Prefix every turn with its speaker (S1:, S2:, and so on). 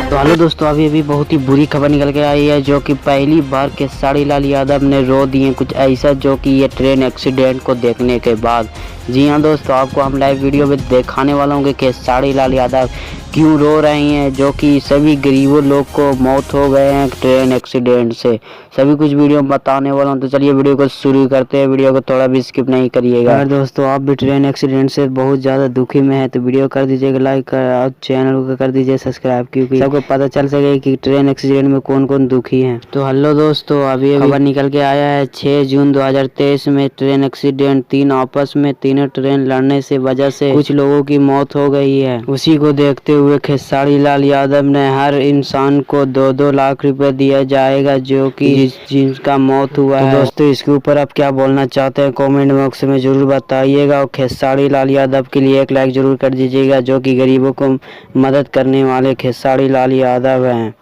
S1: तो हेलो दोस्तों, अभी अभी बहुत ही बुरी खबर निकल के आई है, जो कि पहली बार खेसारी लाल यादव ने रो दिए कुछ ऐसा, जो कि ये ट्रेन एक्सीडेंट को देखने के बाद। जी हाँ दोस्तों, आपको हम लाइव वीडियो में दिखाने वाला हूँ कि खेसारी लाल यादव क्यों रो रही हैं, जो कि सभी गरीबों लोग को मौत हो गए हैं ट्रेन एक्सीडेंट से। सभी कुछ वीडियो में बताने वाला हूँ, तो चलिए वीडियो को शुरू करते हैं। वीडियो को थोड़ा भी स्किप नहीं करिएगा। अगर दोस्तों आप भी ट्रेन एक्सीडेंट से बहुत ज़्यादा दुखी में है तो वीडियो कर दीजिएगा लाइक और चैनल को कर दीजिए सब्सक्राइब, क्योंकि सबको पता चल सके कि ट्रेन एक्सीडेंट में कौन कौन दुखी हैं। तो हेलो दोस्तों, अभी खबर निकल के आया है 6 जून 2023 में ट्रेन एक्सीडेंट, तीनों ट्रेन लड़ने से वजह से कुछ लोगों की मौत हो गई है। उसी को देखते हुए खेसारी लाल यादव ने हर इंसान को 2-2 लाख रुपए दिया जाएगा, जो कि जिनका मौत हुआ है। दोस्तों इसके ऊपर आप क्या बोलना चाहते हैं कमेंट बॉक्स में जरूर बताइएगा, और खेसारी लाल यादव के लिए एक लाइक जरूर कर दीजिएगा, जो कि गरीबों को मदद करने वाले खेसारी लाल यादव हैं।